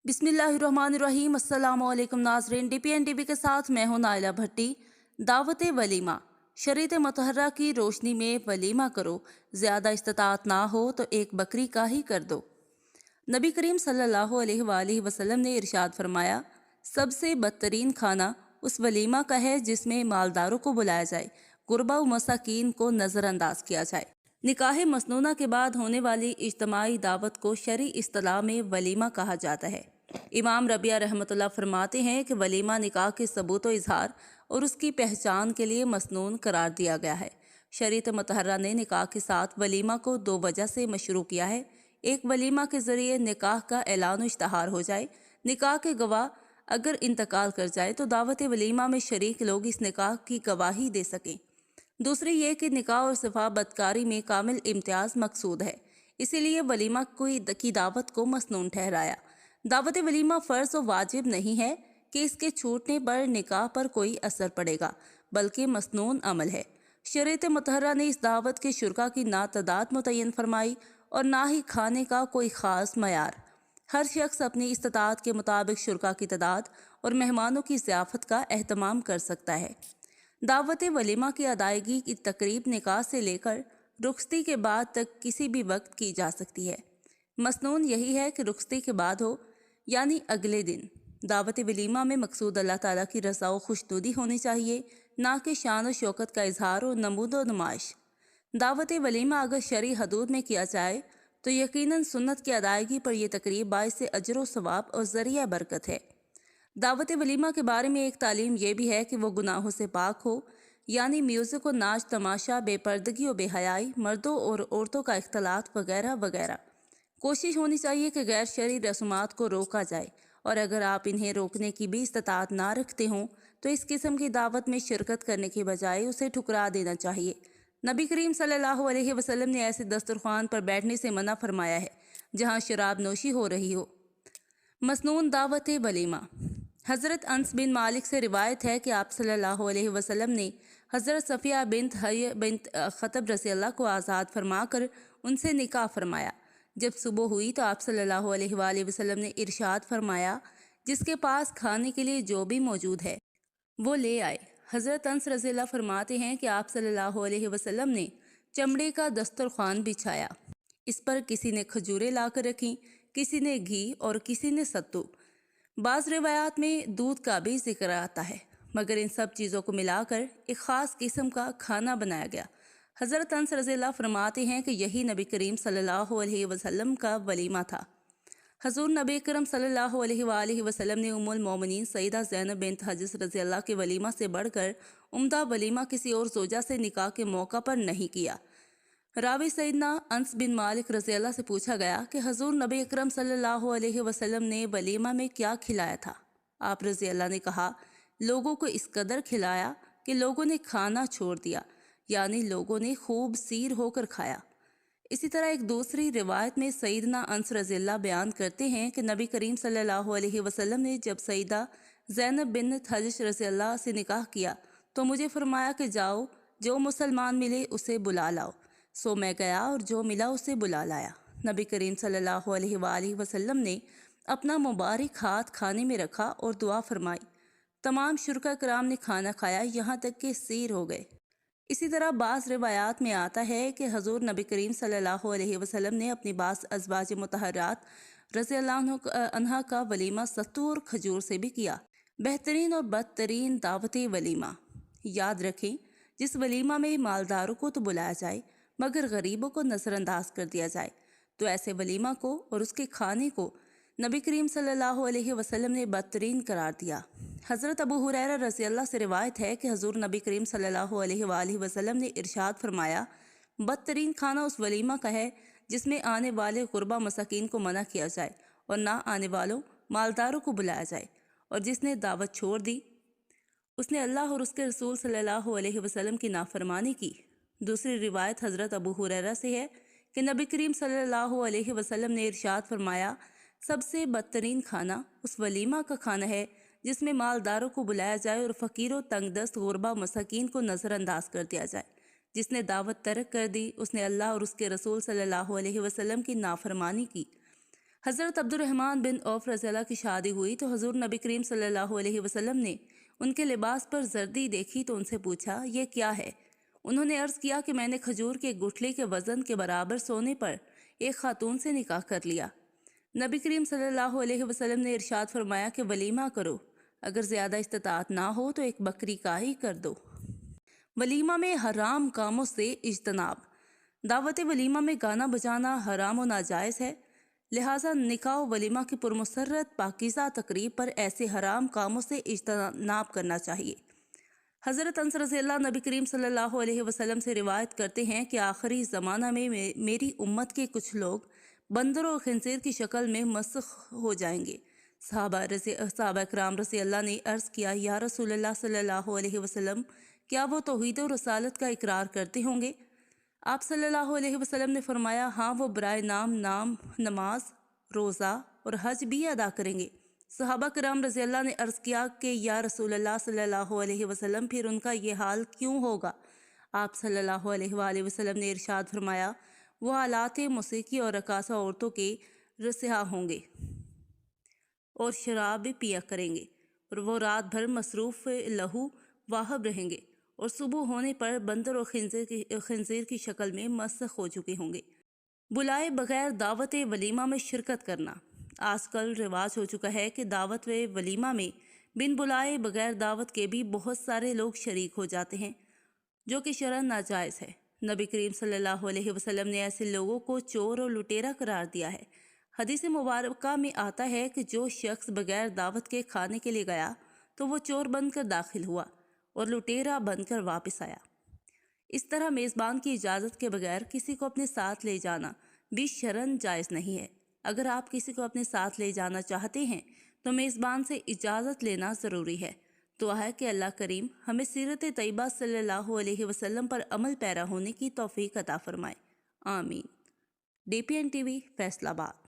बिस्मिल्लाहिर्रहमानिर्रहीम। अस्सलाम वालेकुम नाज़रीन, DPNDB के साथ मैं हूं नाइला भट्टी। दावत वलीमा, शरीयत मुतहर्रा की रोशनी में वलीमा करो। ज़्यादा इस्तात ना हो तो एक बकरी का ही कर दो। नबी करीम सल्लल्लाहु अलैहि वसल्लम ने इरशाद फरमाया, सबसे बदतरीन खाना उस वलीमा का है जिसमें मालदारों को बुलाया जाए, गुरबा व मसाकीन को नज़रअंदाज किया जाए। निकाह मसनूना के बाद होने वाली इज्तमाई दावत को शरई इस्तिलाह में वलीमा कहा जाता है। इमाम रबिया रहमतुल्लाह फरमाते हैं कि वलीमा निकाह के सबूत व इजहार और उसकी पहचान के लिए मसनून करार दिया गया है। शरीयत मुतहर्रा ने निकाह के साथ वलीमा को दो वजह से मशरू किया है। एक, वलीमा के ज़रिए निकाह का ऐलान इश्तहार हो जाए। निकाह के गवाह अगर इंतकाल कर जाए तो दावत वलीमा में शरीक लोग इस निकाह की गवाही दे सकें। दूसरी ये कि निकाह और सिफा बदकारी में कामिल इम्तियाज़ मकसूद है, इसीलिए वलीमा की दावत को मसनून ठहराया। दावत वलीमा फ़र्ज़ और वाजिब नहीं है कि इसके छूटने पर निकाह पर कोई असर पड़ेगा, बल्कि मसनून अमल है। शरीयत मुतहर्रा ने इस दावत के शुरका की ना तादाद मुतय्यन फरमाई और ना ही खाने का कोई ख़ास मयार। हर शख्स अपनी इस्तात के मुताबिक शुरका की तादाद और मेहमानों की ज़ियाफ़त का एहतमाम कर सकता है। दावत वलीमा की अदायगी की तकरीब निकाह से लेकर रुखसती के बाद तक किसी भी वक्त की जा सकती है। मसनून यही है कि रुखसती के बाद हो, यानी अगले दिन। दावत वलीमा में मकसूद अल्लाह ताला की रज़ा व खुशनुदी होनी चाहिए, ना कि शान व शौकत का इजहार और नमूद व नुमाइश। दावत वलीमा अगर शरई हदूद में किया जाए तो यकीनन सुन्नत की अदायगी पर यह तकरीब बाइस अजर व सवाब और ज़रिया बरकत है। दावत वलीमा के बारे में एक तालीम यह भी है कि वो गुनाहों से पाक हो, यानी म्यूज़िक और नाच तमाशा, बेपर्दगी और बेहयाई, मर्दों और औरतों का इख्तलात वगैरह वगैरह। कोशिश होनी चाहिए कि गैर शरई रस्मात को रोका जाए, और अगर आप इन्हें रोकने की भी इस्तात ना रखते हों तो इस किस्म की दावत में शिरकत करने के बजाय उसे ठुकरा देना चाहिए। नबी करीम सल्लल्लाहु अलैहि वसल्लम ने ऐसे दस्तरखान पर बैठने से मना फरमाया है जहाँ शराब नोशी हो रही हो। मसनून दावत वलीमा। हज़रत अनस बिन मालिक से रिवायत है कि आप सल्लल्लाहु अलैहि वसल्लम ने हज़रत सफ़िया बिन्त हय बिन्त ख़तब रज़ियल्लाह को आज़ाद फरमाकर उनसे निकाह फरमाया। जब सुबह हुई तो आप सल्लल्लाहु अलैहि वसल्लम ने इरशाद फरमाया, जिसके पास खाने के लिए जो भी मौजूद है वो ले आए। हज़रत अनस रज़ियल्लाह फरमाते हैं कि आप सल्लल्लाहु अलैहि वसल्लम ने चमड़े का दस्तरखान बिछाया। इस पर किसी ने खजूरें लाकर रखीं, किसी ने घी और किसी ने सत्तू। बाज़ रिवायात में दूध का भी जिक्र आता है, मगर इन सब चीज़ों को मिलाकर एक ख़ास किस्म का खाना बनाया गया। हज़रत अनस रज़ियल्लाह फरमाते हैं कि यही नबी करीम सल्लल्लाहु अलैहि वसल्लम का वलीमा था। हज़ूर नबी करम सल्लल्लाहु अलैहि वसल्लम ने उम्मुल मोमिनीन सईदा ज़ैनब बिन्त हज़रत रज़ियल्लाह के वलीमा से बढ़कर उम्दा वलीमा किसी और ज़ौजा से निकाह के मौका पर नहीं किया। रावी सईदना अनस बिन मालिक रज़ियल्लाह से पूछा गया कि हज़ूर नबी अकरम सल्लल्लाहु अलैहि वसल्लम ने वलीमा में क्या खिलाया था। आप रज़ियल्लाह ने कहा, लोगों को इस कदर खिलाया कि लोगों ने खाना छोड़ दिया, यानी लोगों ने खूब सीर होकर खाया। इसी तरह एक दूसरी रिवायत में सईदना अनस रज़ियल्लाह बयान करते हैं कि नबी करीम सल्लल्लाहु अलैहि वसल्लम ने जब सईदा ज़ैनब बिन हज़रत रज़ियल्लाह से निकाह किया तो मुझे फरमाया कि जाओ, जो मुसलमान मिले उसे बुला लाओ। सो मैं गया और जो मिला उसे बुला लाया। नबी करीम सल्लल्लाहु अलैहि वसल्लम ने अपना मुबारक हाथ खाने में रखा और दुआ फरमाई। तमाम शुरका कराम ने खाना खाया, यहाँ तक कि सीर हो गए। इसी तरह बाज़ रिवायात में आता है कि हज़ूर नबी करीम सल्लल्लाहु अलैहि वसल्लम ने अपनी बाज़ अज़वाज मुतहर्रात रज़ियल्लाहु अन्हा का वलीमा सत्तू और खजूर से भी किया। बेहतरीन और बदतरीन दावत वलीमा। याद रखें, जिस वलीमा में मालदारों को तो बुलाया जाए मगर गरीबों को नज़रअंदाज कर दिया जाए, तो ऐसे वलीमा को और उसके खाने को नबी करीम सल्लल्लाहु अलैहि वसल्लम ने बदतरीन करार दिया। हज़रत अबू हुरैरा रज़ियल्लाह से रिवायत है कि हज़ूर नबी करीम सल्लल्लाहु अलैहि वसल्लम ने इरशाद फरमाया, बदतरीन खाना उस वलीमा का है जिसमें आने वाले गुरबा मसाकीन को मना किया जाए और ना आने वालों मालदारों को बुलाया जाए, और जिसने दावत छोड़ दी उसने अल्लाह और उसके रसूल सल्लल्लाहु अलैहि वसल्लम की नाफरमानी की। दूसरी रिवायत हज़रत अबू हुरैरा से है कि नबी करीम सल्लल्लाहु अलैहि वसल्लम ने इरशाद फरमाया, सबसे बदतरीन खाना उस वलीमा का खाना है जिसमें मालदारों को बुलाया जाए और फ़कीरों, तंगदस्त, गुरबा मसाकीन को नज़रअंदाज कर दिया जाए। जिसने दावत तरक कर दी उसने अल्लाह और उसके रसूल सल्लल्लाहु अलैहि वसल्लम की नाफरमानी की। حضرت عبد الرحمن بن عوف رضی اللہ کی شادی ہوئی تو حضور نبی کریم صلی اللہ علیہ وسلم نے ان کے لباس پر زردی دیکھی تو ان سے پوچھا یہ کیا ہے؟ انہوں نے عرض کیا کہ میں نے کھجور کے گٹھلی کے وزن کے برابر سونے پر ایک خاتون سے نکاح کر لیا۔ نبی کریم صلی اللہ علیہ وسلم نے ارشاد فرمایا کہ ولیمہ کرو، اگر زیادہ استطاعت نہ ہو تو ایک بکری کا ہی کر دو۔ ولیمہ میں حرام کاموں سے اجتناب۔ دعوت ولیمہ میں گانا بجانا حرام و ناجائز ہے، لہٰذا نکاح و ولیمہ کی پرمسرت پاکیزہ تقریب پر ایسے حرام کاموں سے اجتناب کرنا چاہیے۔ حضرت انس رضی اللہ نبی کریم صلی اللہ علیہ وسلم سے روایت کرتے ہیں کہ آخری زمانہ میں میری امت کے کچھ لوگ بندر اور خنزیر کی شکل میں مسخ ہو جائیں گے۔ صحابہ اکرام رضی اللہ نے عرض کیا یا رسول اللہ صلی اللہ علیہ وسلم، کیا وہ توحید و رسالت کا اقرار کرتے ہوں گے؟ آپ صلی اللہ علیہ وسلم نے فرمایا ہاں، وہ برائے نام نماز، روزہ اور حج بھی ادا کریں گے۔ صحابہ کرام رضی اللہ نے عرض کیا کہ یا رسول اللہ صلی اللہ علیہ وسلم، پھر ان کا یہ حال کیوں ہوگا؟ آپ صلی اللہ علیہ وآلہ وسلم نے ارشاد فرمایا وہ آلات موسیقی اور رقاصہ عورتوں کے رسیہ ہوں گے اور شراب بھی پیا کریں گے، اور وہ رات بھر مصروف لہو واہب رہیں گے اور صبح ہونے پر بندر اور خنزیر کی شکل میں مسخ ہو چکے ہوں گے۔ بلائے بغیر دعوت ولیمہ میں شرکت کرنا۔ آج کل رواج ہو چکا ہے کہ دعوت ولیمہ میں بن بلائے بغیر دعوت کے بھی بہت سارے لوگ شریک ہو جاتے ہیں، جو کہ شرعاً ناجائز ہے۔ نبی کریم صلی اللہ علیہ وسلم نے ایسے لوگوں کو چور اور لٹیرا قرار دیا ہے۔ حدیث مبارکہ میں آتا ہے کہ جو شخص بغیر دعوت کے کھانے کے لیے گیا تو وہ چور بن کر داخل ہوا اور لٹیرا بن کر واپس آیا۔ اس طرح میزبان کی اجازت کے بغیر کسی کو اپنے ساتھ لے جانا بھی شرعاً جائز نہیں ہے۔ اگر آپ کسی کو اپنے ساتھ لے جانا چاہتے ہیں تو میزبان سے اجازت لینا ضروری ہے۔ دعا ہے کہ اللہ کریم ہمیں سیرت طیبہ صلی اللہ علیہ وسلم پر عمل پیرا ہونے کی توفیق عطا فرمائے، آمین۔ DPN TV فیصل آباد۔